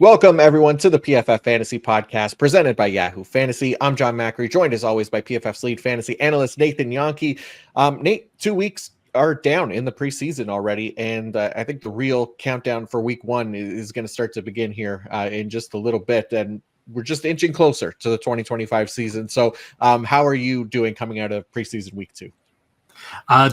Welcome, everyone, to the PFF Fantasy Podcast presented by Yahoo Fantasy. I'm John Macri, joined as always by PFF's lead fantasy analyst, Nathan Jahnke. Nate, 2 weeks are down in the preseason already, and I think the real countdown for week one is going to start to begin here in just a little bit, and we're just inching closer to the 2025 season. So how are you doing coming out of preseason week 2?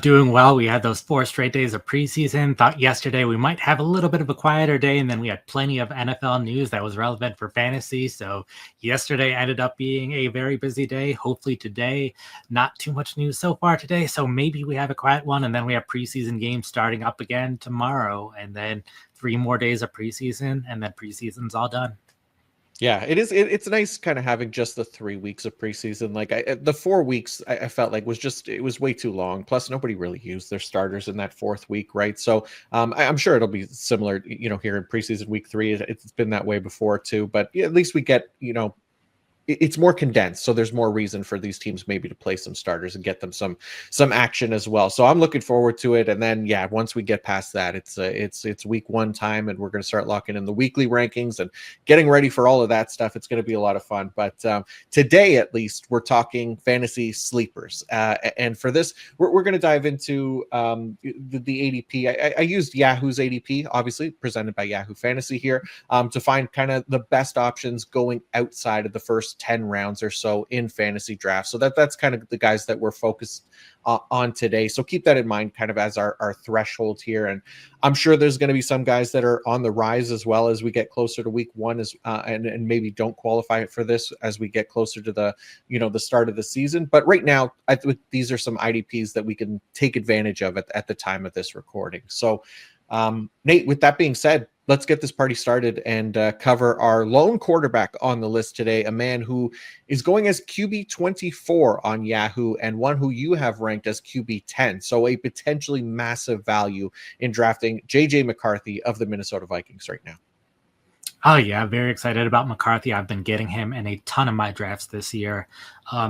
Doing well. We had those 4 straight days of preseason. Thought yesterday we might have a little bit of a quieter day, and then we had plenty of NFL news that was relevant for fantasy. So yesterday ended up being a very busy day. Hopefully today, not too much news so far today. So maybe we have a quiet one, and then we have preseason games starting up again tomorrow, and then 3 more days of preseason, and then preseason's all done. Yeah, it is. It's nice kind of having just the 3 weeks of preseason. Like the 4 weeks, I felt like it was way too long. Plus, nobody really used their starters in that 4th week, right? So I'm sure it'll be similar, here in preseason week 3. It's been that way before too. But yeah, at least we get, it's more condensed, so there's more reason for these teams maybe to play some starters and get them some action as well. So I'm looking forward to it. And then once we get past that, it's week 1 time, and we're going to start locking in the weekly rankings and getting ready for all of that stuff. It's going to be a lot of fun. But today, at least, we're talking fantasy sleepers, and for this, we're going to dive into the ADP. I used Yahoo's ADP, obviously presented by Yahoo Fantasy here, to find kind of the best options going outside of the first 10 rounds or so in fantasy drafts. So that's kind of the guys that we're focused on today. So keep that in mind kind of as our threshold here. And I'm sure there's going to be some guys that are on the rise as well as we get closer to week 1 and maybe don't qualify for this as we get closer to the start of the season. But right now, I think these are some IDPs that we can take advantage of at the time of this recording. So Nate, with that being said, let's get this party started and cover our lone quarterback on the list today, a man who is going as QB 24 on Yahoo and one who you have ranked as QB 10. So a potentially massive value in drafting JJ McCarthy of the Minnesota Vikings right now. Oh, yeah. Very excited about McCarthy. I've been getting him in a ton of my drafts this year.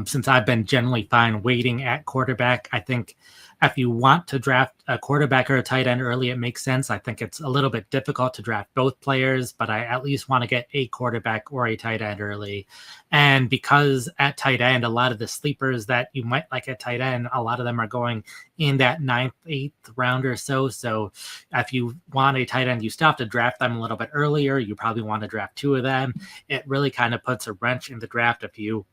Since I've been generally fine waiting at quarterback, I think if you want to draft a quarterback or a tight end early, it makes sense. I think it's a little bit difficult to draft both players, but I at least want to get a quarterback or a tight end early. And because at tight end, a lot of the sleepers that you might like at tight end, a lot of them are going in that 9th, 8th round or so. So if you want a tight end, you still have to draft them a little bit earlier. You probably want to draft 2 of them. It really kind of puts a wrench in the draft if you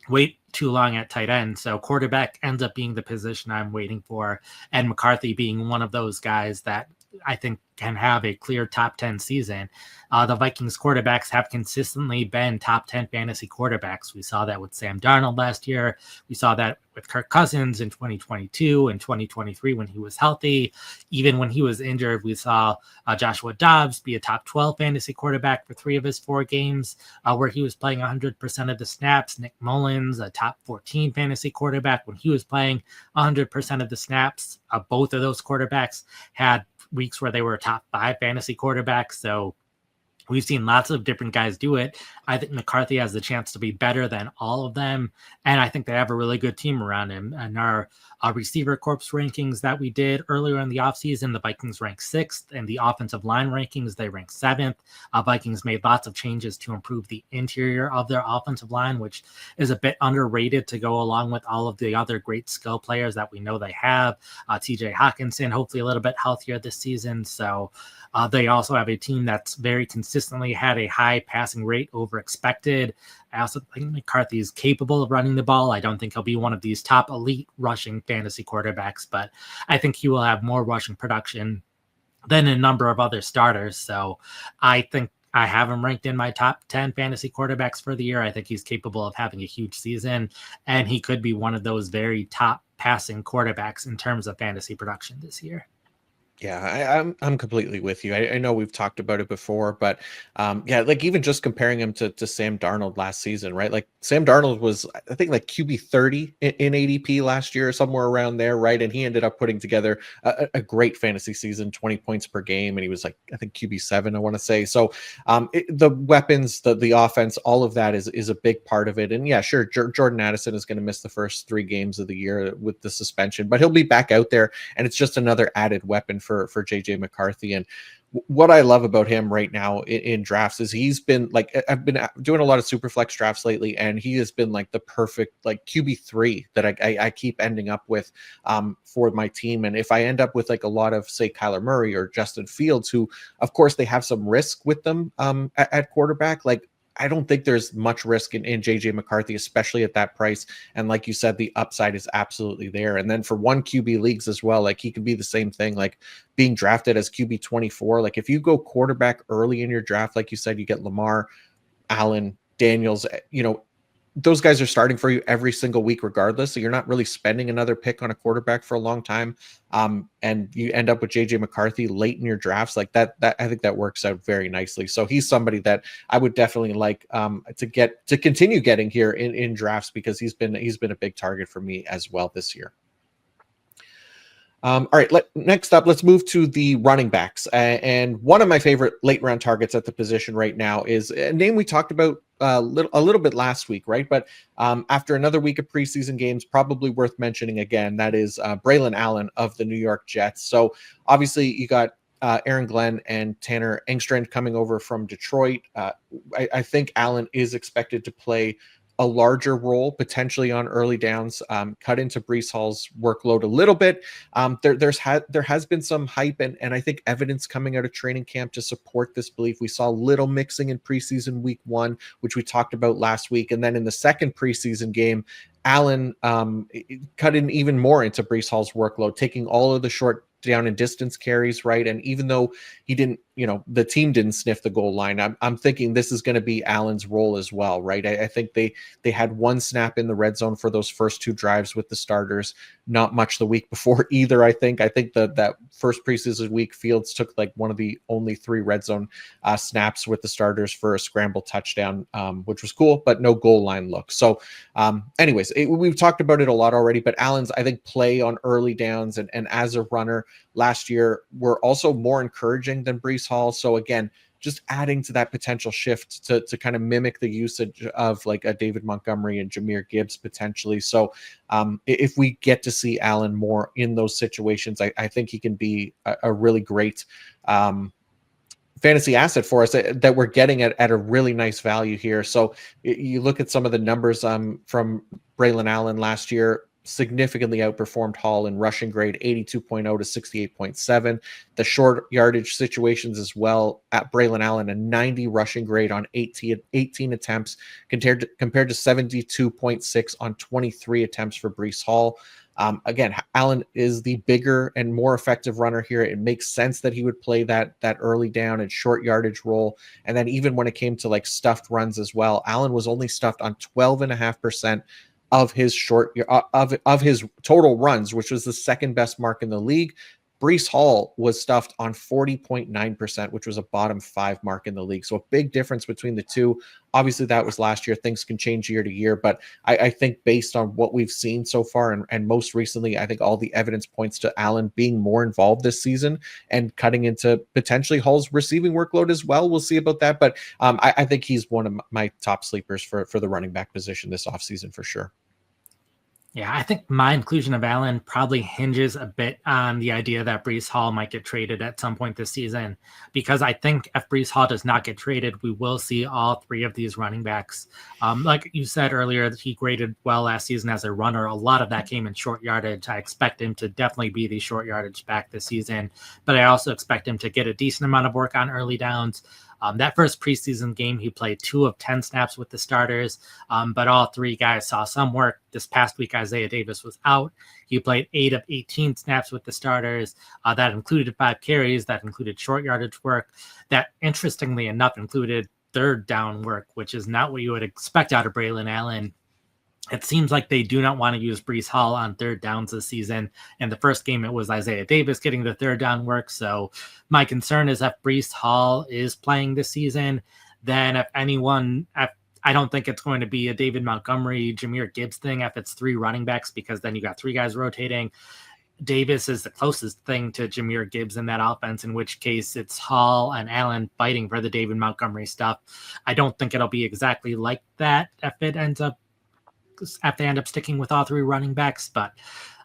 wait too long at tight end. So quarterback ends up being the position I'm waiting for, and McCarthy being one of those guys that I think can have a clear top 10 season. The Vikings quarterbacks have consistently been top 10 fantasy quarterbacks. We saw that with Sam Darnold last year. We saw that with Kirk Cousins in 2022 and 2023 when he was healthy. Even when he was injured, we saw Joshua Dobbs be a top 12 fantasy quarterback for 3 of his 4 games where he was playing 100% of the snaps. Nick Mullins, a top 14 fantasy quarterback when he was playing 100% of the snaps. Both of those quarterbacks had weeks where they were top 5 fantasy quarterbacks. So we've seen lots of different guys do it. I think McCarthy has the chance to be better than all of them. And I think they have a really good team around him. And our receiver corps rankings that we did earlier in the offseason, the Vikings ranked 6th, and the offensive line rankings, they ranked 7th. Vikings made lots of changes to improve the interior of their offensive line, which is a bit underrated to go along with all of the other great skill players that we know they have. TJ Hawkinson, hopefully a little bit healthier this season. So they also have a team that's very consistently had a high passing rate over expected. I also think McCarthy is capable of running the ball. I don't think he'll be one of these top elite rushing fantasy quarterbacks, but I think he will have more rushing production than a number of other starters. So I think I have him ranked in my top 10 fantasy quarterbacks for the year. I think he's capable of having a huge season, and he could be one of those very top passing quarterbacks in terms of fantasy production this year. Yeah, I'm completely with you. I know we've talked about it before, but like even just comparing him to Sam Darnold last season, right? Like Sam Darnold was, I think, like QB 30 in ADP last year, somewhere around there, right? And he ended up putting together a great fantasy season, 20 points per game, and he was like, I think QB 7, I want to say. So the weapons, the offense, all of that is a big part of it. And yeah, sure, Jordan Addison is going to miss the first 3 games of the year with the suspension, but he'll be back out there, and it's just another added weapon for JJ McCarthy. And what I love about him right now in drafts is he's been like, I've been doing a lot of super flex drafts lately, and he has been like the perfect like QB3 that I keep ending up with for my team. And if I end up with like a lot of, say, Kyler Murray or Justin Fields, who of course they have some risk with them at quarterback, like I don't think there's much risk in JJ McCarthy, especially at that price. And like you said, the upside is absolutely there. And then for one QB leagues as well, like he could be the same thing, like being drafted as QB 24. Like if you go quarterback early in your draft, like you said, you get Lamar, Allen, Daniels, those guys are starting for you every single week regardless. So you're not really spending another pick on a quarterback for a long time. And you end up with JJ McCarthy late in your drafts like that. I think that works out very nicely. So he's somebody that I would definitely like to continue getting here in drafts, because he's been a big target for me as well this year. All right, next up, let's move to the running backs. And one of my favorite late round targets at the position right now is a name we talked about a little bit last week, right? But after another week of preseason games, probably worth mentioning again, that is Braelon Allen of the New York Jets. So obviously you got Aaron Glenn and Tanner Engstrand coming over from Detroit. I think Allen is expected to play a larger role potentially on early downs, cut into Breece Hall's workload a little bit. There has been some hype and I think evidence coming out of training camp to support this belief. We saw little mixing in preseason week 1, which we talked about last week. And then in the second preseason game, Allen cut in even more into Breece Hall's workload, taking all of the short down and distance carries, right? And even though he didn't, the team didn't sniff the goal line, I'm thinking this is going to be Allen's role as well, right? I think they had one snap in the red zone for those first 2 drives with the starters, not much the week before either. I think that first preseason week, Fields took like one of the only 3 red zone snaps with the starters for a scramble touchdown, which was cool, but no goal line look. So anyways, we've talked about it a lot already, but Allen's, I think, play on early downs and as a runner last year were also more encouraging than Breece Hall. So again, just adding to that potential shift to kind of mimic the usage of like a David Montgomery and Jahmyr Gibbs potentially. So if we get to see Allen more in those situations, I think he can be a really great fantasy asset for us that we're getting at a really nice value here. So you look at some of the numbers from Braelon Allen last year, significantly outperformed Hall in rushing grade, 82.0 to 68.7. The short yardage situations as well, at Braelon Allen, a 90 rushing grade on 18 attempts compared to 72.6 on 23 attempts for Breece Hall. Again, Allen is the bigger and more effective runner here. It makes sense that he would play that early down and short yardage role. And then even when it came to like stuffed runs as well, Allen was only stuffed on 12.5% of his of his total runs, which was the second best mark in the league. Breece Hall was stuffed on 40.9%, which was a bottom 5 mark in the league. So a big difference between the two. Obviously, that was last year. Things can change year to year, but I think based on what we've seen so far and most recently, I think all the evidence points to Allen being more involved this season and cutting into potentially Hall's receiving workload as well. We'll see about that, but I think he's one of my top sleepers for the running back position this offseason for sure. Yeah, I think my inclusion of Allen probably hinges a bit on the idea that Breece Hall might get traded at some point this season, because I think if Breece Hall does not get traded, we will see all 3 of these running backs. Like you said earlier, he graded well last season as a runner. A lot of that came in short yardage. I expect him to definitely be the short yardage back this season, but I also expect him to get a decent amount of work on early downs. That first preseason game, he played 2 of 10 snaps with the starters, but all 3 guys saw some work. This past week, Isaiah Davis was out. He played 8 of 18 snaps with the starters. That included 5 carries. That included short yardage work. That, interestingly enough, included third down work, which is not what you would expect out of Braelon Allen. It seems like they do not want to use Breece Hall on third downs this season. In the first game, it was Isaiah Davis getting the third down work. So my concern is if Breece Hall is playing this season, then if I don't think it's going to be a David Montgomery, Jahmyr Gibbs thing if it's 3 running backs, because then you got 3 guys rotating. Davis is the closest thing to Jahmyr Gibbs in that offense, in which case it's Hall and Allen fighting for the David Montgomery stuff. I don't think it'll be exactly like that if they end up sticking with all 3 running backs, but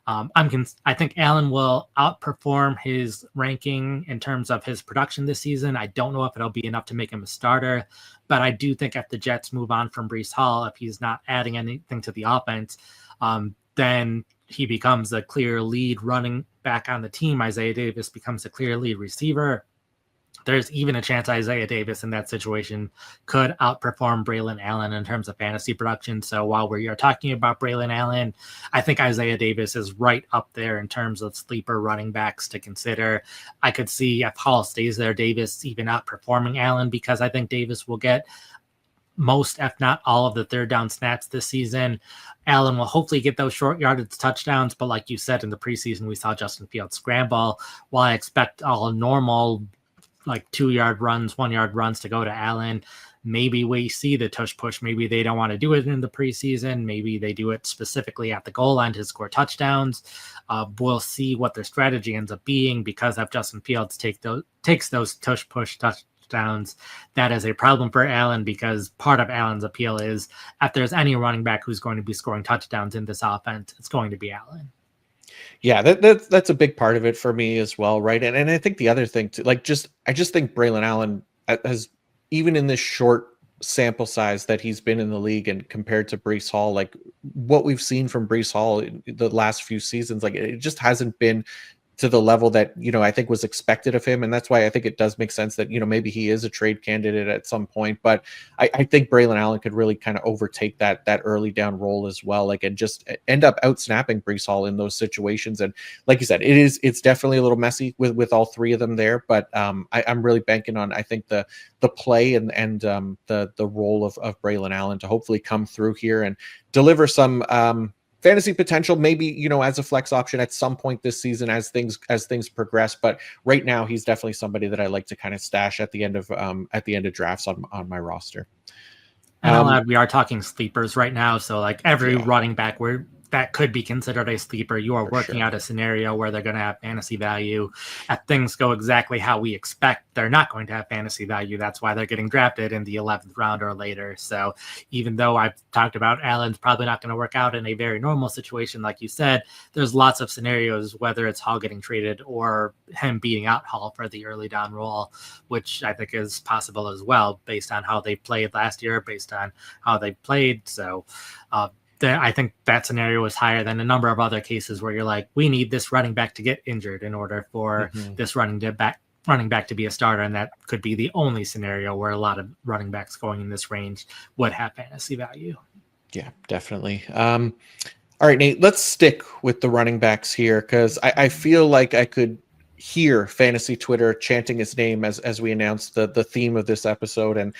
I think Allen will outperform his ranking in terms of his production this season. I don't know if it'll be enough to make him a starter, but I do think if the Jets move on from Breece Hall, if he's not adding anything to the offense, then he becomes a clear lead running back on the team. Isaiah Davis becomes a clear lead receiver. There's even a chance Isaiah Davis in that situation could outperform Braelon Allen in terms of fantasy production. So while we are talking about Braelon Allen, I think Isaiah Davis is right up there in terms of sleeper running backs to consider. I could see if Hall stays there, Davis even outperforming Allen, because I think Davis will get most, if not all, of the third down snaps this season. Allen will hopefully get those short yardage touchdowns, but like you said, in the preseason, we saw Justin Fields scramble. While I expect all normal, like 2-yard runs, 1-yard runs to go to Allen, maybe we see the tush push. Maybe they don't want to do it in the preseason. Maybe they do it specifically at the goal line to score touchdowns. We'll see what their strategy ends up being, because if Justin Fields takes those tush push touchdowns, that is a problem for Allen, because part of Allen's appeal is if there's any running back who's going to be scoring touchdowns in this offense, it's going to be Allen. Yeah, that's a big part of it for me as well, right? And I think the other thing too, I just think Braelon Allen has, even in this short sample size that he's been in the league and compared to Breece Hall, like what we've seen from Breece Hall in the last few seasons, like it just hasn't been to the level that, I think was expected of him. And that's why I think it does make sense that, maybe he is a trade candidate at some point. But I think Braelon Allen could really kind of overtake that early down role as well, and just end up out snapping Breece Hall in those situations. And like you said, it's definitely a little messy with all three of them there. But I'm really banking on, I think, the play and the role of Braelon Allen to hopefully come through here and deliver some fantasy potential, maybe, as a flex option at some point this season as things progress. But right now, he's definitely somebody that I like to kind of stash at the end of drafts on my roster. And I'll add, we are talking sleepers right now, so like every running back that could be considered a sleeper, you are working out a scenario where they're going to have fantasy value. If things go exactly how we expect, they're not going to have fantasy value. That's why they're getting drafted in the 11th round or later. So even though I've talked about Allen's probably not going to work out in a very normal situation, like you said, there's lots of scenarios, whether it's Hall getting traded or him beating out Hall for the early down role, which I think is possible as well, based on how they played last year, based on how they played. So, I think that scenario is higher than a number of other cases where you're like, we need this running back to get injured in order for this running back to be a starter. And that could be the only scenario where a lot of running backs going in this range would have fantasy value. Yeah, definitely. All right, Nate, let's stick with the running backs here, because I feel like I could hear fantasy Twitter chanting his name as we announced the theme of this episode, and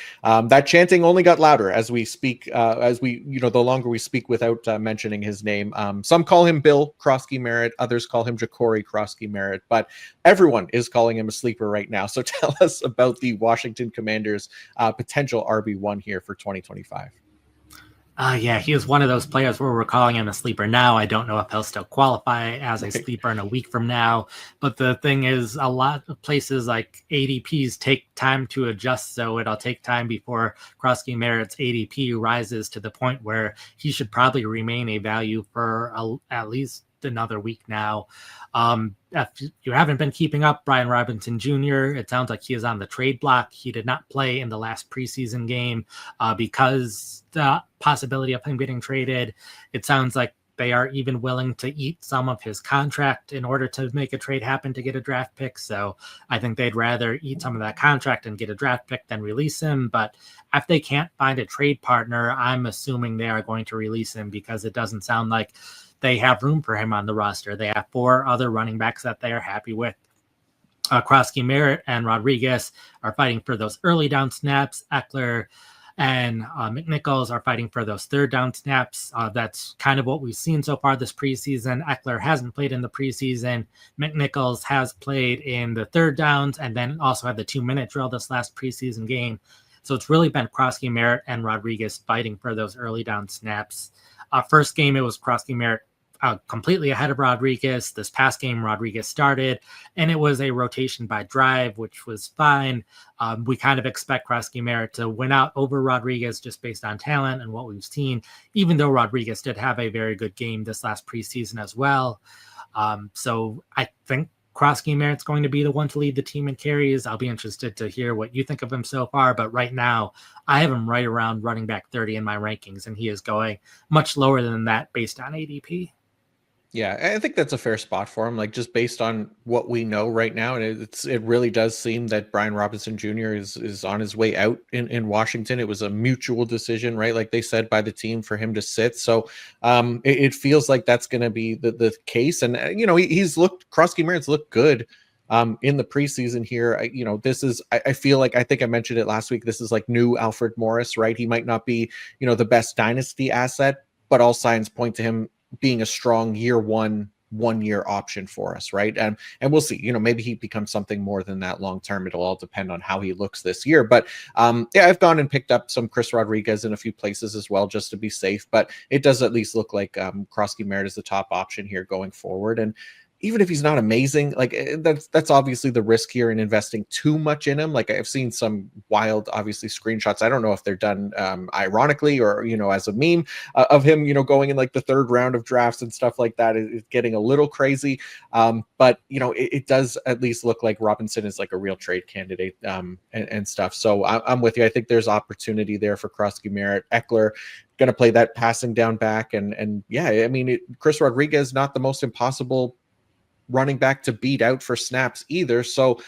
that chanting only got louder as we speak, the longer we speak without mentioning his name. Some call him Bill Croskey-Merritt, others call him Jacory Croskey-Merritt, but everyone is calling him a sleeper right now. So tell us about the Washington Commanders' potential RB1 here for 2025. Yeah, he is one of those players where we're calling him a sleeper now. I don't know if he'll still qualify as a sleeper in a week from now. But the thing is, a lot of places like ADPs take time to adjust. So it'll take time before Croskey-Merritt's ADP rises to the point where he should probably remain a value for at least another week now. If you haven't been keeping up, Brian Robinson Jr., it sounds like he is on the trade block. He did not play in the last preseason game because the possibility of him getting traded. It sounds like they are even willing to eat some of his contract in order to make a trade happen to get a draft pick. So I think they'd rather eat some of that contract and get a draft pick than release him. But if they can't find a trade partner, I'm assuming they are going to release him, because it doesn't sound like they have room for him on the roster. They have 4 other running backs that they are happy with. Croskey-Merritt and Rodriguez are fighting for those early down snaps. Eckler and McNichols are fighting for those third down snaps. That's kind of what we've seen so far this preseason. Eckler hasn't played in the preseason. McNichols has played in the third downs and then also had the 2-minute drill this last preseason game. So it's really been Croskey-Merritt and Rodriguez fighting for those early down snaps. First game, it was Croskey-Merritt completely ahead of Rodriguez. This past game, Rodriguez started, and it was a rotation by drive, which was fine. We kind of expect Croskey-Merritt to win out over Rodriguez just based on talent and what we've seen, even though Rodriguez did have a very good game this last preseason as well. So I think Croskey-Merritt's going to be the one to lead the team in carries. I'll be interested to hear what you think of him so far, but right now I have him right around running back 30 in my rankings, and he is going much lower than that based on ADP. Yeah, I think that's a fair spot for him, like just based on what we know right now. And it really does seem that Brian Robinson Jr. is on his way out in Washington. It was a mutual decision, right? Like they said by the team for him to sit. So it feels like that's going to be the case. And, he's looked, Croskey-Merritt's looked good in the preseason here. This is, I feel like, I think I mentioned it last week. This is like new Alfred Morris, right? He might not be, the best dynasty asset, but all signs point to him being a strong year one-year option for us, right? And we'll see. Maybe he becomes something more than that long term. It'll all depend on how he looks this year. But I've gone and picked up some Chris Rodriguez in a few places as well, just to be safe. But it does at least look like Croskey-Merritt is the top option here going forward. And even if he's not amazing, like that's obviously the risk here in investing too much in him. Like I've seen some wild, obviously, screenshots. I don't know if they're done ironically or, as a meme of him, going in like the third round of drafts and stuff like that. It's getting a little crazy. But, it does at least look like Robinson is like a real trade candidate and stuff. So I'm with you. I think there's opportunity there for Croskey-Merritt. Eckler going to play that passing down back. And yeah, I mean, Chris Rodriguez, not the most impossible running back to beat out for snaps either. So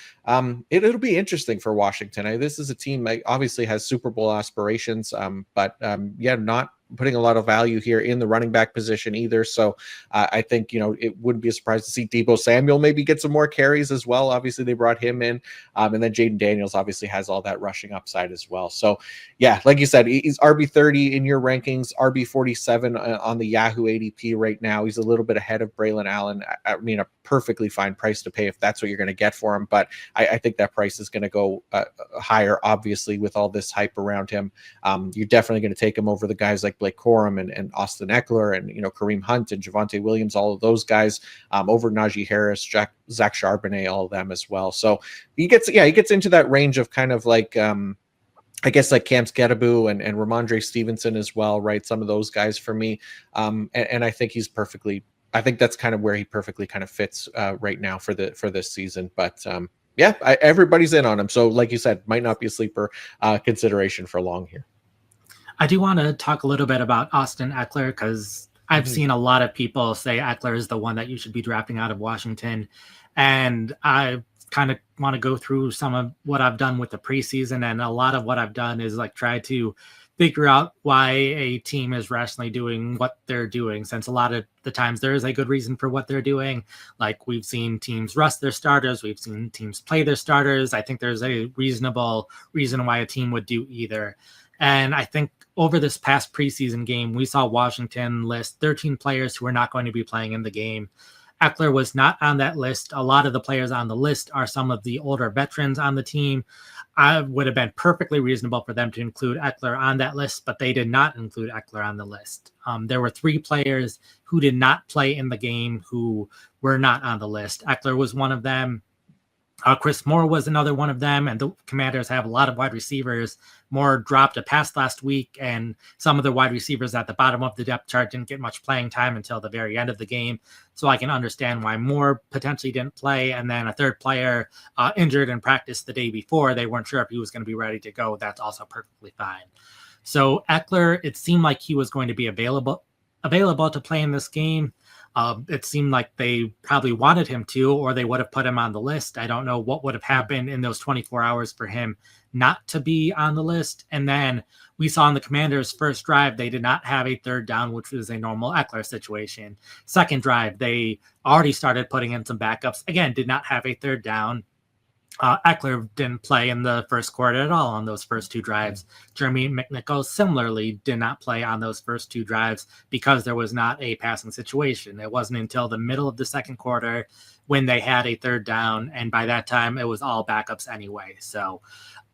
it'll be interesting for Washington. This is a team that obviously has Super Bowl aspirations, but not putting a lot of value here in the running back position either. So I think, it wouldn't be a surprise to see Deebo Samuel maybe get some more carries as well. Obviously they brought him in. And then Jaden Daniels obviously has all that rushing upside as well. So yeah, like you said, he's RB30 in your rankings, RB47 on the Yahoo ADP right now. He's a little bit ahead of Braelon Allen. I mean, a perfectly fine price to pay if that's what you're going to get for him. But I think that price is going to go higher, obviously, with all this hype around him. You're definitely going to take him over the guys like Blake Corum and Austin Eckler and Kareem Hunt and Javonte Williams, all of those guys, over Najee Harris, Zach Charbonnet, all of them as well. So he gets into that range of kind of like I guess like Cam Sketabu and Ramondre Stevenson as well, right? Some of those guys for me. And I think I think that's kind of where he perfectly kind of fits right now for this season. But everybody's in on him. So like you said, might not be a sleeper consideration for long here. I do want to talk a little bit about Austin Eckler because I've seen a lot of people say Eckler is the one that you should be drafting out of Washington. And I kind of want to go through some of what I've done with the preseason. And a lot of what I've done is like try to figure out why a team is rationally doing what they're doing, since a lot of the times there is a good reason for what they're doing. Like we've seen teams rest their starters. We've seen teams play their starters. I think there's a reasonable reason why a team would do either. And I think over this past preseason game, we saw Washington list 13 players who are not going to be playing in the game. Eckler was not on that list. A lot of the players on the list are some of the older veterans on the team. I would have been perfectly reasonable for them to include Eckler on that list, but they did not include Eckler on the list. There were 3 players who did not play in the game who were not on the list. Eckler was one of them. Chris Moore was another one of them, and the Commanders have a lot of wide receivers. Moore dropped a pass last week, and some of the wide receivers at the bottom of the depth chart didn't get much playing time until the very end of the game. So I can understand why Moore potentially didn't play, and then a third player injured in practice the day before. They weren't sure if he was going to be ready to go. That's also perfectly fine. So Eckler, it seemed like he was going to be available to play in this game. It seemed like they probably wanted him to, or they would have put him on the list. I don't know what would have happened in those 24 hours for him not to be on the list. And then we saw in the Commanders' first drive, they did not have a third down, which was a normal Eckler situation. Second drive, they already started putting in some backups. Again, did not have a third down. Eckler didn't play in the first quarter at all on those first 2 drives. Jeremy McNichol similarly did not play on those first 2 drives because there was not a passing situation. It wasn't until the middle of the second quarter when they had a third down, and by that time it was all backups anyway. So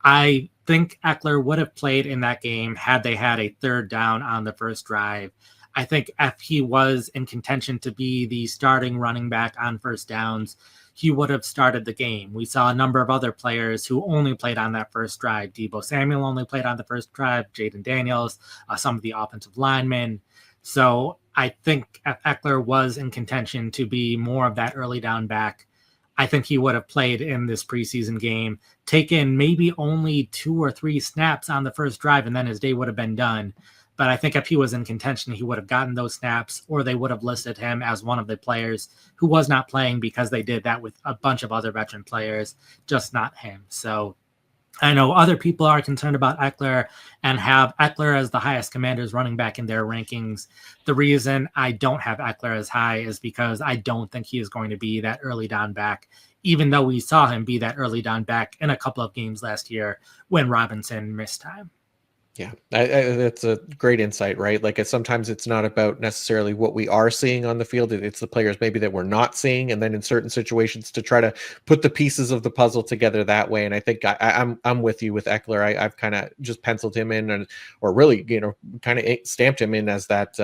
I think Eckler would have played in that game had they had a third down on the first drive. I think if he was in contention to be the starting running back on first downs, he would have started the game. We saw a number of other players who only played on that first drive. Deebo Samuel only played on the first drive, Jaden Daniels, some of the offensive linemen. So I think if Eckler was in contention to be more of that early down back, I think he would have played in this preseason game, taken maybe only 2 or 3 snaps on the first drive, and then his day would have been done. But I think if he was in contention, he would have gotten those snaps, or they would have listed him as one of the players who was not playing, because they did that with a bunch of other veteran players, just not him. So I know other people are concerned about Eckler and have Eckler as the highest Commanders running back in their rankings. The reason I don't have Eckler as high is because I don't think he is going to be that early down back, even though we saw him be that early down back in a couple of games last year when Robinson missed time. Yeah, that's a great insight, right? Like sometimes it's not about necessarily what we are seeing on the field. It's the players maybe that we're not seeing, and then in certain situations to try to put the pieces of the puzzle together that way. And I think I'm with you with Eckler. I've kind of just penciled him in, or really, kind of stamped him in as that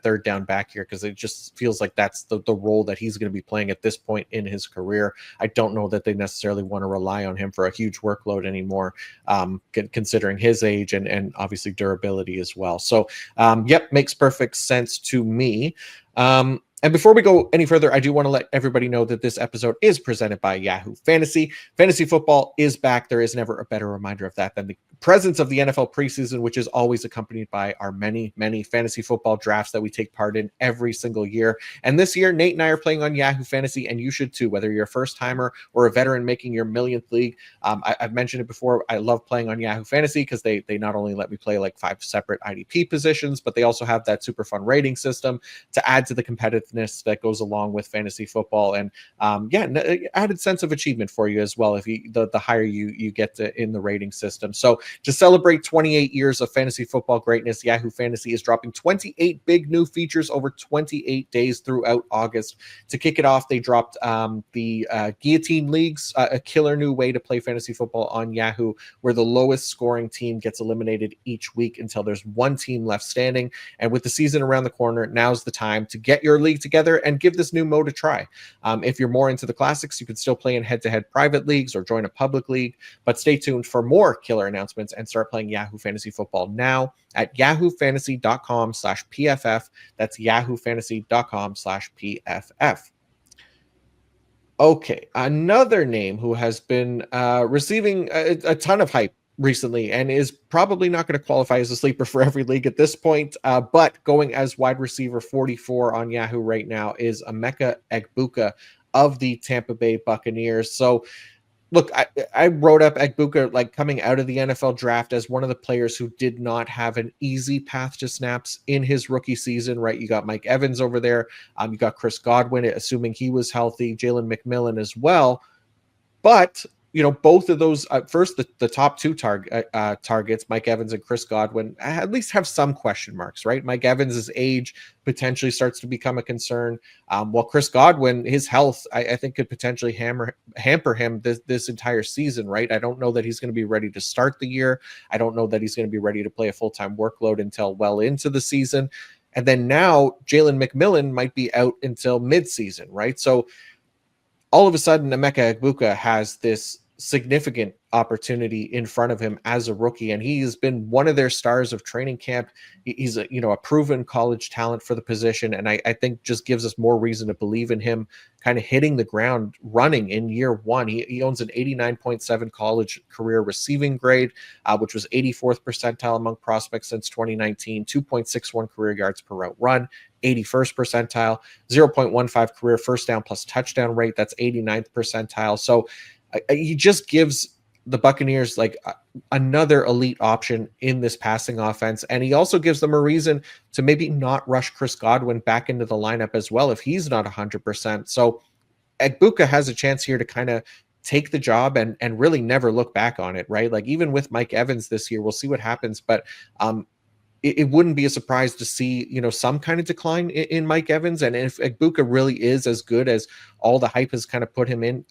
third down back here, because it just feels like that's the role that he's going to be playing at this point in his career. I don't know that they necessarily want to rely on him for a huge workload anymore, considering his age and obviously durability as well. So, yep, makes perfect sense to me. And before we go any further, I do want to let everybody know that this episode is presented by Yahoo Fantasy. Fantasy football is back. There is never a better reminder of that than the presence of the NFL preseason, which is always accompanied by our many, many fantasy football drafts that we take part in every single year. And this year, Nate and I are playing on Yahoo Fantasy, and you should too, whether you're a first-timer or a veteran making your millionth league. I've mentioned it before. I love playing on Yahoo Fantasy because they not only let me play like 5 separate IDP positions, but they also have that super fun rating system to add to the competitiveness that goes along with fantasy football. And added sense of achievement for you as well if the higher you get in the rating system. So to celebrate 28 years of fantasy football greatness, Yahoo Fantasy is dropping 28 big new features over 28 days throughout August. To kick it off, they dropped the Guillotine Leagues, a killer new way to play fantasy football on Yahoo, where the lowest scoring team gets eliminated each week until there's one team left standing. And with the season around the corner, now's the time to get your league together and give this new mode a try. If you're more into the classics, you can still play in head-to-head private leagues or join a public league, but stay tuned for more killer announcements and start playing Yahoo Fantasy Football now at yahoofantasy.com/PFF. That's yahoofantasy.com/PFF. Okay, another name who has been receiving a ton of hype recently and is probably not going to qualify as a sleeper for every league at this point, but going as wide receiver 44 on Yahoo right now is Emeka Egbuka of the Tampa Bay Buccaneers. So look, I wrote up Egbuka like coming out of the NFL draft as one of the players who did not have an easy path to snaps in his rookie season, right? You got Mike Evans over there. You got Chris Godwin, assuming he was healthy, Jalen McMillan as well. But both of those, first, the top 2 targets, Mike Evans and Chris Godwin, at least have some question marks, right? Mike Evans' age potentially starts to become a concern, while Chris Godwin, his health, I think could potentially hamper him this entire season, right? I don't know that he's going to be ready to start the year. I don't know that he's going to be ready to play a full-time workload until well into the season. And then now Jalen McMillan might be out until mid-season, right? So all of a sudden, Emeka Egbuka has this significant opportunity in front of him as a rookie, and he has been one of their stars of training camp. He's a proven college talent for the position, and I think just gives us more reason to believe in him kind of hitting the ground running in year one. He owns an 89.7 college career receiving grade, which was 84th percentile among prospects since 2019, 2.61 career yards per route run, 81st percentile, 0.15 career first down plus touchdown rate, that's 89th percentile. So he just gives the Buccaneers like another elite option in this passing offense. And he also gives them a reason to maybe not rush Chris Godwin back into the lineup as well if he's not 100%. So Egbuka has a chance here to kind of take the job and really never look back on it, right? Like even with Mike Evans this year, we'll see what happens. But it wouldn't be a surprise to see, some kind of decline in Mike Evans. And if Egbuka really is as good as all the hype has kind of put him in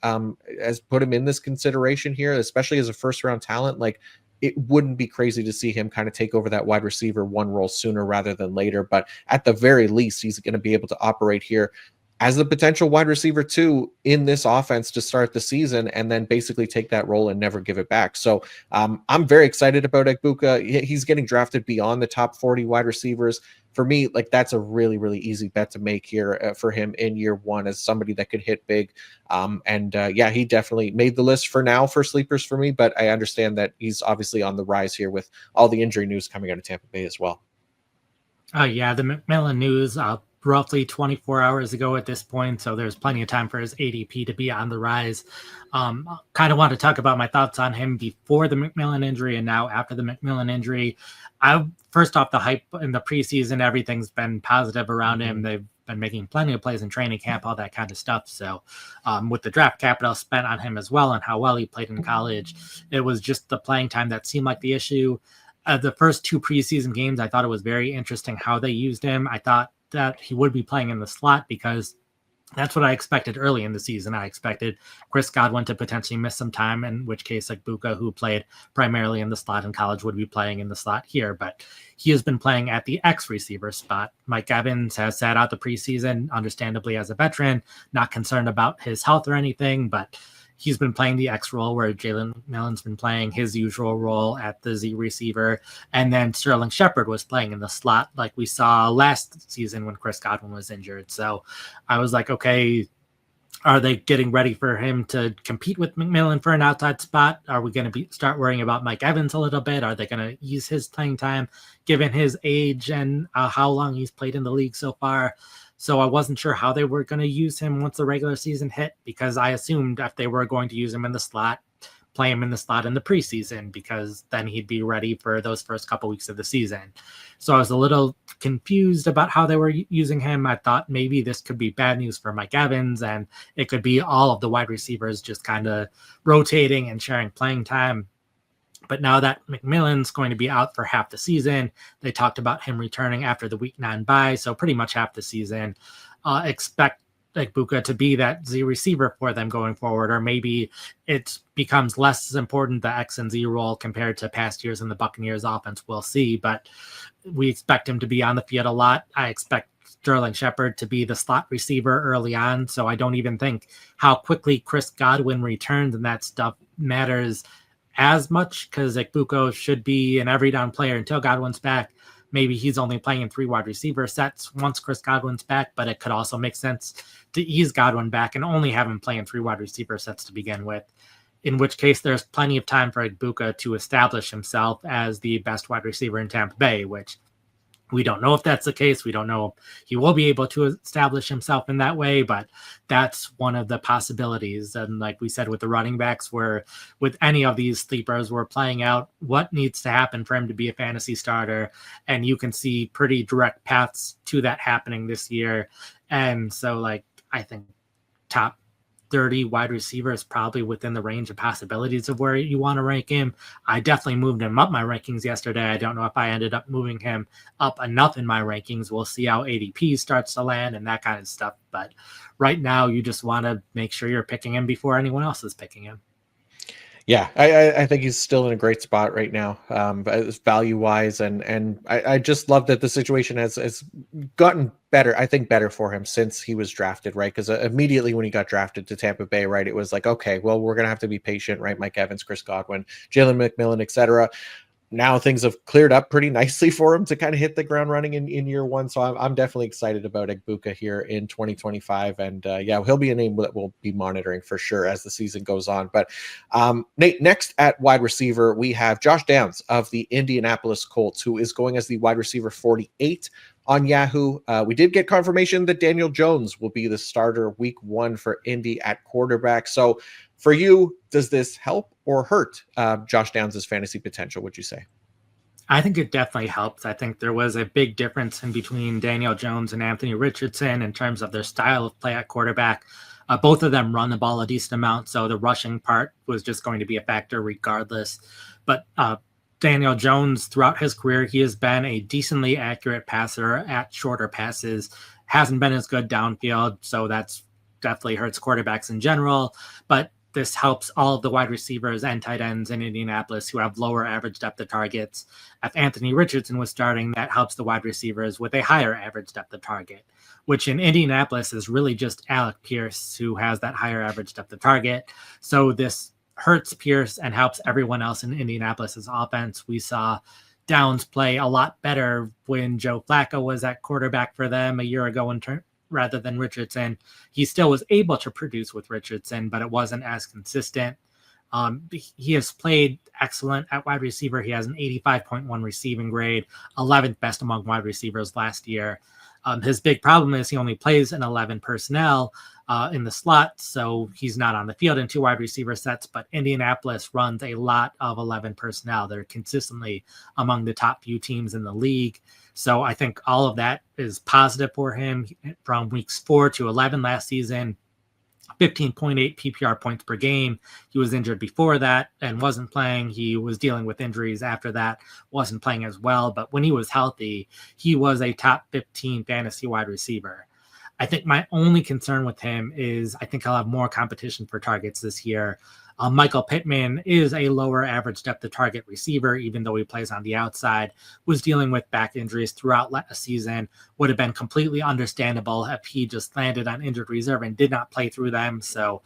this consideration here, especially as a first round talent, like it wouldn't be crazy to see him kind of take over that wide receiver one role sooner rather than later. But at the very least, he's going to be able to operate here as the potential wide receiver two in this offense to start the season, and then basically take that role and never give it back. So I'm very excited about Egbuka. He's getting drafted beyond the top 40 wide receivers. For me, like, that's a really, really easy bet to make here for him in year one as somebody that could hit big. Yeah, he definitely made the list for now for sleepers for me, but I understand that he's obviously on the rise here with all the injury news coming out of Tampa Bay as well. Yeah, the McMillan news roughly 24 hours ago at this point, so there's plenty of time for his ADP to be on the rise. Kind of want to talk about my thoughts on him before the McMillan injury and now after the McMillan injury. First off, the hype in the preseason, everything's been positive around him. They've been making plenty of plays in training camp, all that kind of stuff. So with the draft capital spent on him as well and how well he played in college, it was just the playing time that seemed like the issue. The first two preseason games, I thought it was very interesting how they used him. I thought that he would be playing in the slot because that's what I expected early in the season. I expected Chris Godwin to potentially miss some time, in which case Egbuka, who played primarily in the slot in college, would be playing in the slot here. But he has been playing at the X receiver spot. Mike Evans has sat out the preseason, understandably as a veteran, not concerned about his health or anything, but he's been playing the X role where Jalen McMillan's been playing his usual role at the Z receiver. And then Sterling Shepard was playing in the slot like we saw last season when Chris Godwin was injured. So I was like, okay, are they getting ready for him to compete with McMillan for an outside spot? Are we going to start worrying about Mike Evans a little bit? Are they going to use his playing time given his age and how long he's played in the league so far? So I wasn't sure how they were going to use him once the regular season hit, because I assumed if they were going to use him in the slot, play him in the slot in the preseason, because then he'd be ready for those first couple weeks of the season. So I was a little confused about how they were using him. I thought maybe this could be bad news for Mike Evans, and it could be all of the wide receivers just kind of rotating and sharing playing time. But now that McMillan's going to be out for half the season, they talked about him returning after the week 9 bye, so pretty much half the season. Expect Egbuka to be that Z receiver for them going forward, or maybe it becomes less important, the X and Z role, compared to past years in the Buccaneers offense. We'll see, but we expect him to be on the field a lot. I expect Sterling Shepard to be the slot receiver early on, so I don't even think how quickly Chris Godwin returns and that stuff matters as much, because Egbuka should be an every down player until Godwin's back. Maybe he's only playing in 3 wide receiver sets once Chris Godwin's back, but it could also make sense to ease Godwin back and only have him play in 3 wide receiver sets to begin with, in which case there's plenty of time for Egbuka to establish himself as the best wide receiver in Tampa Bay, which we don't know if that's the case. We don't know if he will be able to establish himself in that way, but that's one of the possibilities. And like we said with the running backs, where with any of these sleepers, we're playing out what needs to happen for him to be a fantasy starter. And you can see pretty direct paths to that happening this year. And so, like, I think top 30 wide receivers probably within the range of possibilities of where you want to rank him. I definitely moved him up my rankings yesterday. I don't know if I ended up moving him up enough in my rankings. We'll see how ADP starts to land and that kind of stuff. But right now, you just want to make sure you're picking him before anyone else is picking him. Yeah, I think he's still in a great spot right now, value wise, and I just love that the situation has gotten better. I think better for him since he was drafted, right? Because immediately when he got drafted to Tampa Bay, right, it was like, okay, well, we're gonna have to be patient, right? Mike Evans, Chris Godwin, Jalen McMillan, etc. Now things have cleared up pretty nicely for him to kind of hit the ground running in year one. So I'm definitely excited about Egbuka here in 2025. And yeah, he'll be a name that we'll be monitoring for sure as the season goes on. But Nate, next at wide receiver, we have Josh Downs of the Indianapolis Colts, who is going as the wide receiver 48 on Yahoo. We did get confirmation that Daniel Jones will be the starter week 1 for Indy at quarterback. So for you, does this help or hurt Josh Downs' fantasy potential, would you say? I think it definitely helps. I think there was a big difference in between Daniel Jones and Anthony Richardson in terms of their style of play at quarterback. Both of them run the ball a decent amount, so the rushing part was just going to be a factor regardless. But Daniel Jones, throughout his career, he has been a decently accurate passer at shorter passes, hasn't been as good downfield, so that's definitely hurts quarterbacks in general. But this helps all of the wide receivers and tight ends in Indianapolis who have lower average depth of targets. If Anthony Richardson was starting, that helps the wide receivers with a higher average depth of target, which in Indianapolis is really just Alec Pierce who has that higher average depth of target. So this hurts Pierce and helps everyone else in Indianapolis's offense. We saw Downs play a lot better when Joe Flacco was at quarterback for them a year ago rather than Richardson. He still was able to produce with Richardson, but it wasn't as consistent. He has played excellent at wide receiver. He has an 85.1 receiving grade, 11th best among wide receivers last year. His big problem is he only plays in 11 personnel in the slot, so he's not on the field in 2 wide receiver sets, but Indianapolis runs a lot of 11 personnel. They're consistently among the top few teams in the league. So I think all of that is positive for him from weeks 4 to 11 last season. 15.8 PPR points per game. He was injured before that and wasn't playing. He was dealing with injuries after that, wasn't playing as well. But when he was healthy, he was a top 15 fantasy wide receiver. I think my only concern with him is I think he'll have more competition for targets this year. Michael Pittman is a lower average depth of target receiver, even though he plays on the outside, was dealing with back injuries throughout last season. Would have been completely understandable if he just landed on injured reserve and did not play through them. So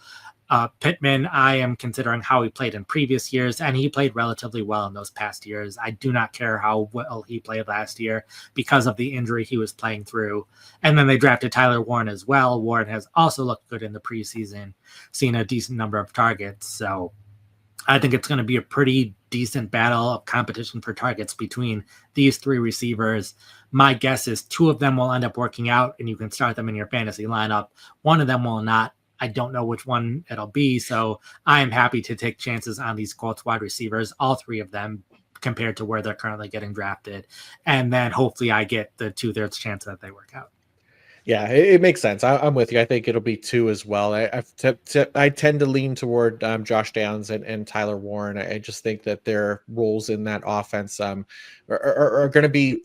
Pittman, I am considering how he played in previous years, and he played relatively well in those past years. I do not care how well he played last year because of the injury he was playing through. And then they drafted Tyler Warren as well. Warren has also looked good in the preseason, seen a decent number of targets. So I think it's going to be a pretty decent battle of competition for targets between these 3 receivers. My guess is 2 of them will end up working out, and you can start them in your fantasy lineup. 1 of them will not. I don't know which one it'll be, so I am happy to take chances on these Colts wide receivers, all 3 of them, compared to where they're currently getting drafted. And then hopefully I get the 2/3 chance that they work out. Yeah, it makes sense. I'm with you. I think it'll be 2 as well. I tend to lean toward Josh Downs and Tyler Warren. I just think that their roles in that offense are going to be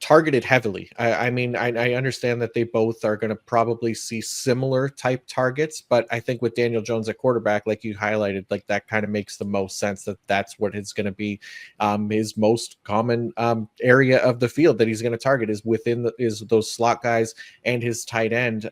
targeted heavily. I mean, I understand that they both are going to probably see similar type targets, but I think with Daniel Jones at quarterback, like you highlighted, like that kind of makes the most sense that that's what is going to be his most common area of the field that he's going to target is within is those slot guys and his tight end.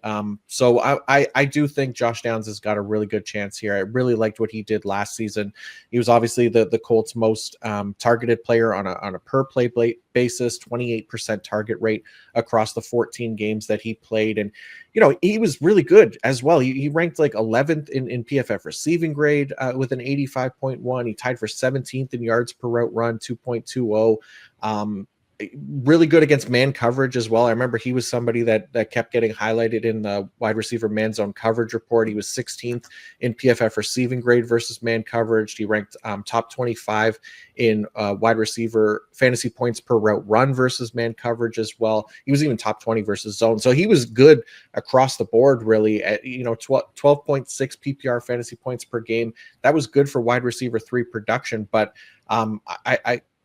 So I do think Josh Downs has got a really good chance here. I really liked what he did last season. He was obviously the Colts' most targeted player on a per play basis, 28% target rate across the 14 games that he played. And, you know, he was really good as well. He ranked like 11th in PFF receiving grade with an 85.1. He tied for 17th in yards per route run, 2.20. Really good against man coverage as well. I remember he was somebody that kept getting highlighted in the wide receiver man zone coverage report. He was 16th in PFF receiving grade versus man coverage. He ranked top 25 in wide receiver fantasy points per route run versus man coverage as well. He was even top 20 versus zone. So he was good across the board, really, at 12.6 PPR fantasy points per game. That was good for wide receiver 3 production, but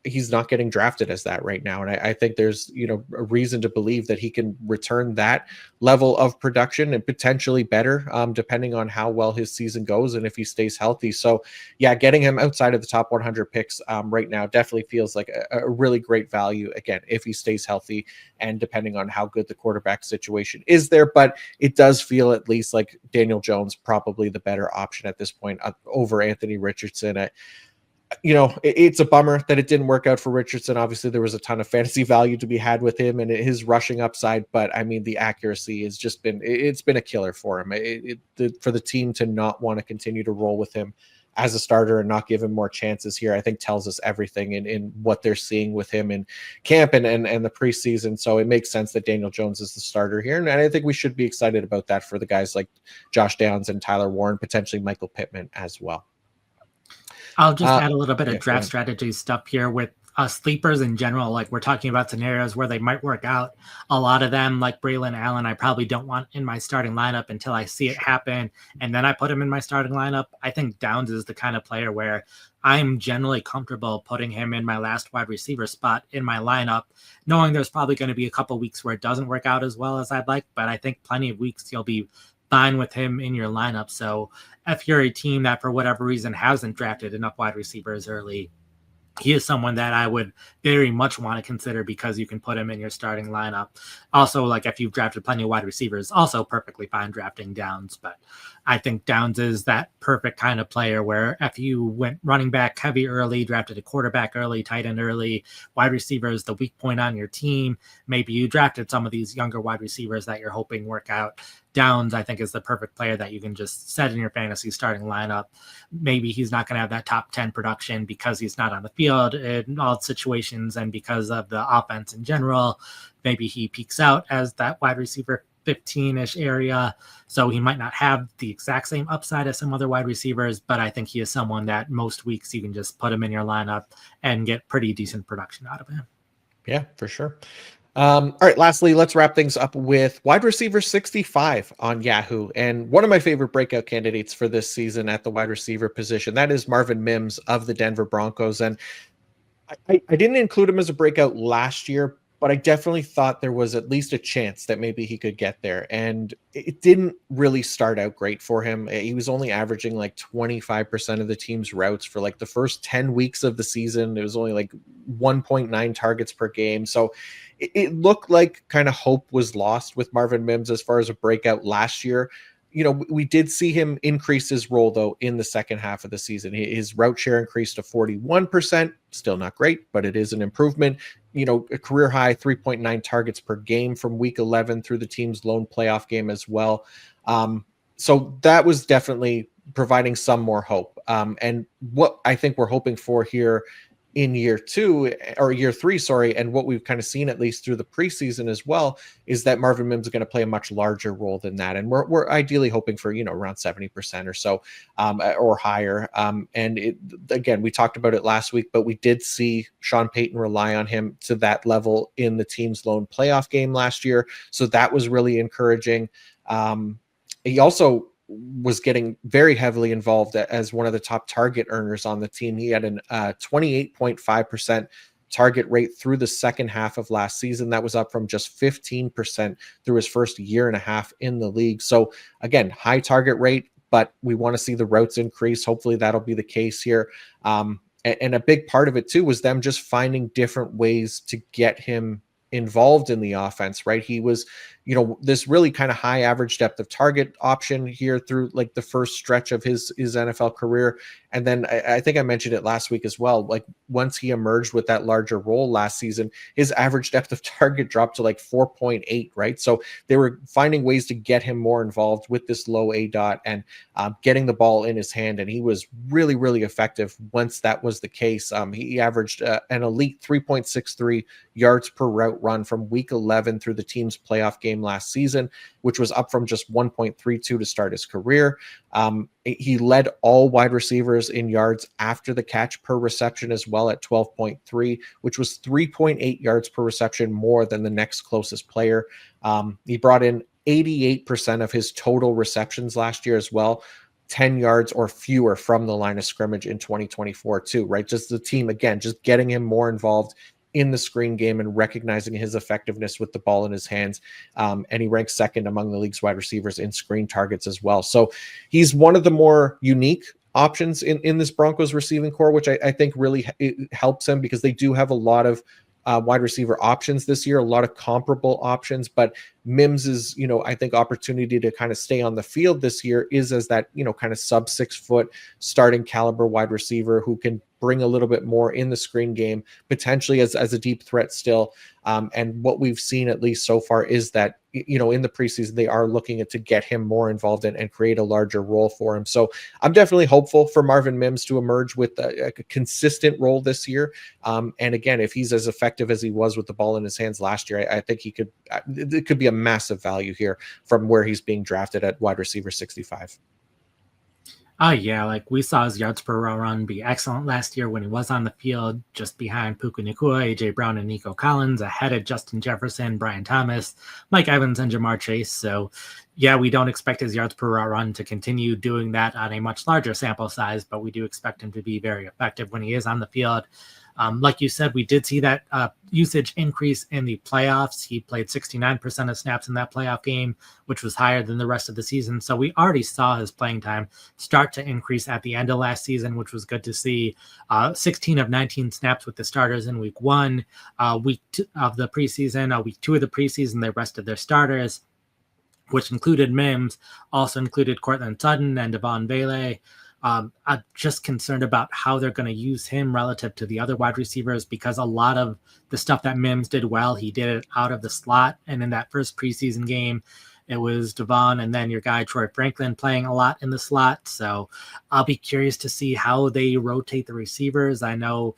he's not getting drafted as that right now. And I think there's, a reason to believe that he can return that level of production and potentially better, depending on how well his season goes and if he stays healthy. So yeah, getting him outside of the top 100 picks right now definitely feels like a really great value. Again, if he stays healthy and depending on how good the quarterback situation is there, but it does feel at least like Daniel Jones probably the better option at this point over Anthony Richardson. It's a bummer that it didn't work out for Richardson. Obviously, there was a ton of fantasy value to be had with him and his rushing upside, but I mean, the accuracy has just been a killer for him. For the team to not want to continue to roll with him as a starter and not give him more chances here, I think tells us everything in what they're seeing with him in camp and the preseason. So it makes sense that Daniel Jones is the starter here. And I think we should be excited about that for the guys like Josh Downs and Tyler Warren, potentially Michael Pittman as well. I'll just add a little bit of draft strategy stuff here with sleepers in general. Like we're talking about scenarios where they might work out. A lot of them, like Braelon Allen, I probably don't want in my starting lineup until I see it happen. And then I put him in my starting lineup. I think Downs is the kind of player where I'm generally comfortable putting him in my last wide receiver spot in my lineup, knowing there's probably going to be a couple weeks where it doesn't work out as well as I'd like. But I think plenty of weeks he'll be fine with him in your lineup. So if you're a team that for whatever reason hasn't drafted enough wide receivers early, he is someone that I would very much want to consider because you can put him in your starting lineup. Also, like if you've drafted plenty of wide receivers, also perfectly fine drafting Downs. But I think Downs is that perfect kind of player where if you went running back heavy early, drafted a quarterback early, tight end early, wide receiver is the weak point on your team. Maybe you drafted some of these younger wide receivers that you're hoping work out. Downs, I think, is the perfect player that you can just set in your fantasy starting lineup. Maybe he's not going to have that top 10 production because he's not on the field in all situations and because of the offense in general. Maybe he peaks out as that wide receiver 15-ish area. So he might not have the exact same upside as some other wide receivers, but I think he is someone that most weeks you can just put him in your lineup and get pretty decent production out of him. Yeah, for sure. All right, lastly, let's wrap things up with wide receiver 65 on Yahoo. And one of my favorite breakout candidates for this season at the wide receiver position, that is Marvin Mims of the Denver Broncos. And I didn't include him as a breakout last year, but I definitely thought there was at least a chance that maybe he could get there. And it didn't really start out great for him. He was only averaging like 25% of the team's routes for like the first 10 weeks of the season. It was only like 1.9 targets per game. So it looked like kind of hope was lost with Marvin Mims as far as a breakout last year. You know, we did see him increase his role, though, in the second half of the season. His route share increased to 41%. Still not great, but it is an improvement. You know, a career high 3.9 targets per game from week 11 through the team's lone playoff game as well. So that was definitely providing some more hope. And what I think we're hoping for here in year three, and what we've kind of seen at least through the preseason as well, is that Marvin Mims is going to play a much larger role than that. And we're ideally hoping for, around 70% or so, or higher. And again, we talked about it last week, but we did see Sean Payton rely on him to that level in the team's lone playoff game last year. So that was really encouraging. He also was getting very heavily involved as one of the top target earners on the team. He had an 28.5% target rate through the second half of last season. That was up from just 15% through his first year and a half in the league. So again, high target rate, but we want to see the routes increase. Hopefully that'll be the case here. And a big part of it too was them just finding different ways to get him involved in the offense, right? He was, this really kind of high average depth of target option here through like the first stretch of his NFL career. And then I think I mentioned it last week as well. Like once he emerged with that larger role last season, his average depth of target dropped to like 4.8, right? So they were finding ways to get him more involved with this low ADOT and getting the ball in his hand. And he was really, really effective once that was the case. He averaged an elite 3.63 yards per route run from week 11 through the team's playoff game last season, which was up from just 1.32 to start his career. He led all wide receivers in yards after the catch per reception as well at 12.3, which was 3.8 yards per reception more than the next closest player. He brought in 88% of his total receptions last year as well, 10 yards or fewer from the line of scrimmage in 2024 too, right? Just the team, again, just getting him more involved in the screen game and recognizing his effectiveness with the ball in his hands. And he ranks second among the league's wide receivers in screen targets as well. So he's one of the more unique options in this Broncos receiving core, which I think really helps him because they do have a lot of wide receiver options this year, a lot of comparable options, but Mims's, I think opportunity to kind of stay on the field this year is as that, kind of sub 6 foot starting caliber wide receiver who can bring a little bit more in the screen game, potentially as a deep threat still. And what we've seen at least so far is that, in the preseason, they are looking to get him more involved and create a larger role for him. So I'm definitely hopeful for Marvin Mims to emerge with a consistent role this year. And again, if he's as effective as he was with the ball in his hands last year, I think it could be a massive value here from where he's being drafted at wide receiver 65. Oh, yeah. Like we saw his yards per route run be excellent last year when he was on the field, just behind Puka Nacua, AJ Brown, and Nico Collins, ahead of Justin Jefferson, Brian Thomas, Mike Evans, and Jamar Chase. So, yeah, we don't expect his yards per route run to continue doing that on a much larger sample size, but we do expect him to be very effective when he is on the field. Like you said, we did see that, usage increase in the playoffs. He played 69% of snaps in that playoff game, which was higher than the rest of the season. So we already saw his playing time start to increase at the end of last season, which was good to see. 16 of 19 snaps with the starters in week 1, week 2 of the preseason, week 2 of the preseason, they rested their starters, which included Mims, also included Cortland Sutton and Devon Bailey. I'm just concerned about how they're going to use him relative to the other wide receivers, because a lot of the stuff that Mims did well, he did it out of the slot. And in that first preseason game, it was Devon and then your guy Troy Franklin playing a lot in the slot. So I'll be curious to see how they rotate the receivers. I know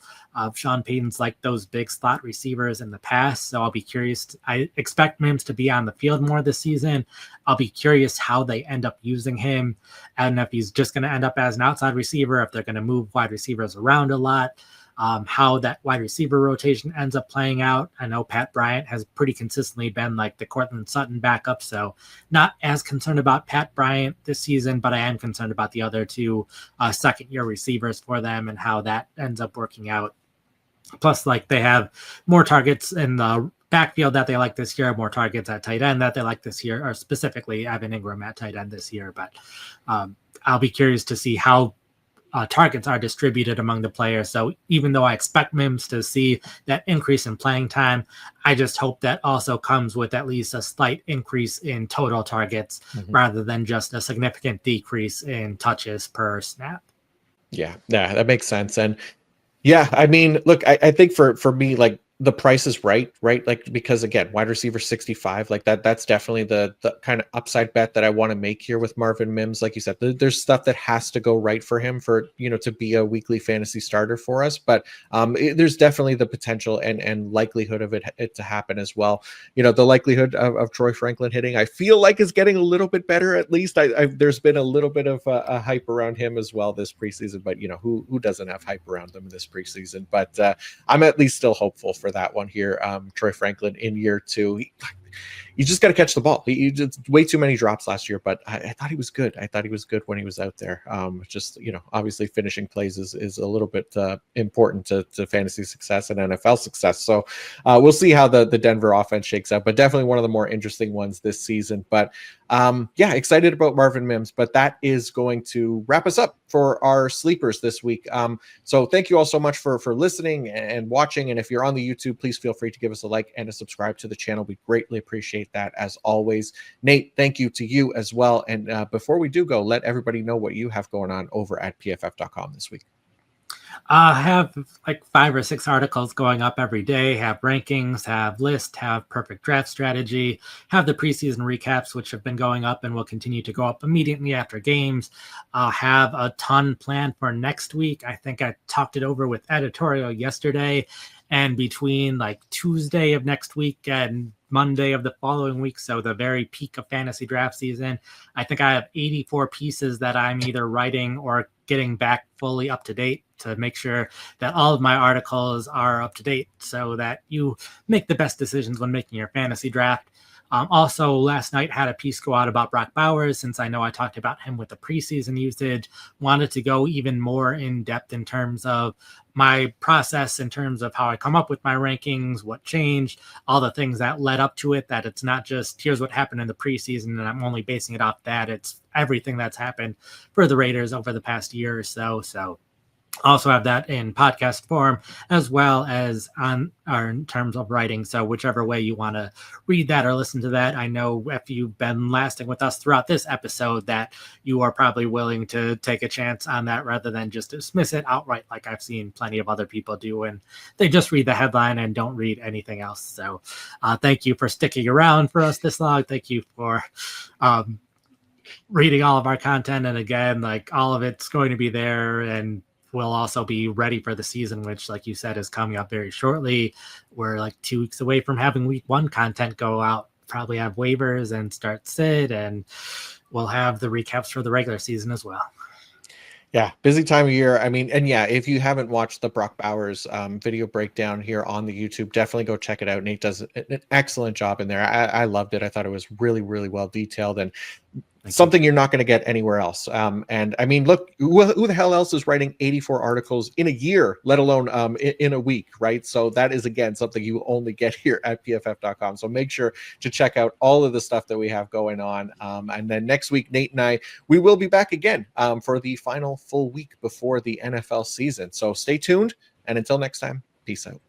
Sean Payton's like those big slot receivers in the past, so I'll be curious. I expect Mims to be on the field more this season. I'll be curious how they end up using him, and if he's just going to end up as an outside receiver, if they're going to move wide receivers around a lot. How that wide receiver rotation ends up playing out. I know Pat Bryant has pretty consistently been like the Cortland Sutton backup, so not as concerned about Pat Bryant this season, but I am concerned about the other two second-year receivers for them and how that ends up working out. Plus, like, they have more targets in the backfield that they like this year, more targets at tight end that they like this year, or specifically Evan Ingram at tight end this year. But I'll be curious to see how targets are distributed among the players. So even though I expect Mims to see that increase in playing time, I just hope that also comes with at least a slight increase in total targets rather than just a significant decrease in touches per snap. Yeah, that makes sense. And yeah, I mean, look, I think for me, like, the price is right? Like, because again, wide receiver 65, like that's definitely the kind of upside bet that I want to make here with Marvin Mims. Like you said, there's stuff that has to go right for him for, to be a weekly fantasy starter for us. But there's definitely the potential and likelihood of it to happen as well. The likelihood of Troy Franklin hitting, I feel like, is getting a little bit better. At least there's been a little bit of a hype around him as well this preseason, but who doesn't have hype around them this preseason? But I'm at least still hopeful for that one here. Troy Franklin in year 2. You just got to catch the ball. He did way too many drops last year, but I thought he was good. I thought he was good when he was out there. Just, obviously finishing plays is a little bit important to fantasy success and NFL success. So we'll see how the Denver offense shakes out, but definitely one of the more interesting ones this season. But excited about Marvin Mims, but that is going to wrap us up for our sleepers this week. So thank you all so much for listening and watching. And if you're on the YouTube, please feel free to give us a like and a subscribe to the channel. We greatly appreciate that, as always. Nate, thank you to you as well. And before we do go, let everybody know what you have going on over at pff.com this week. I have like 5 or 6 articles going up every day, have rankings, have lists, have perfect draft strategy, have the preseason recaps, which have been going up and will continue to go up immediately after games. Have a ton planned for next week. I think I talked it over with editorial yesterday, and between like Tuesday of next week and Monday of the following week, so the very peak of fantasy draft season, I think I have 84 pieces that I'm either writing or getting back fully up to date to make sure that all of my articles are up to date so that you make the best decisions when making your fantasy draft. Also, last night had a piece go out about Brock Bowers, since I know I talked about him with the preseason usage. Wanted to go even more in depth in terms of my process, in terms of how I come up with my rankings, what changed, all the things that led up to it, that it's not just here's what happened in the preseason and I'm only basing it off that. It's everything that's happened for the Raiders over the past year or so. So also have that in podcast form as well as in terms of writing. So whichever way you want to read that or listen to that, I know if you've been lasting with us throughout this episode that you are probably willing to take a chance on that rather than just dismiss it outright like I've seen plenty of other people do, and they just read the headline and don't read anything else. So thank you for sticking around for us this long. Thank you for reading all of our content. And again, like, all of it's going to be there, and we'll also be ready for the season, which, like you said, is coming up very shortly. We're like 2 weeks away from having week 1 content go out, probably have waivers and start sit, and we'll have the recaps for the regular season as well. Yeah, busy time of year. I mean, and yeah, if you haven't watched the Brock Bowers video breakdown here on the YouTube, definitely go check it out. Nate does an excellent job in there. I loved it. I thought it was really, really well detailed. And something you're not going to get anywhere else. And I mean, look, who the hell else is writing 84 articles in a year, let alone in a week, right? So that is, again, something you only get here at pff.com. So make sure to check out all of the stuff that we have going on. And then next week, Nate and I, we will be back again for the final full week before the NFL season. So stay tuned. And until next time, peace out.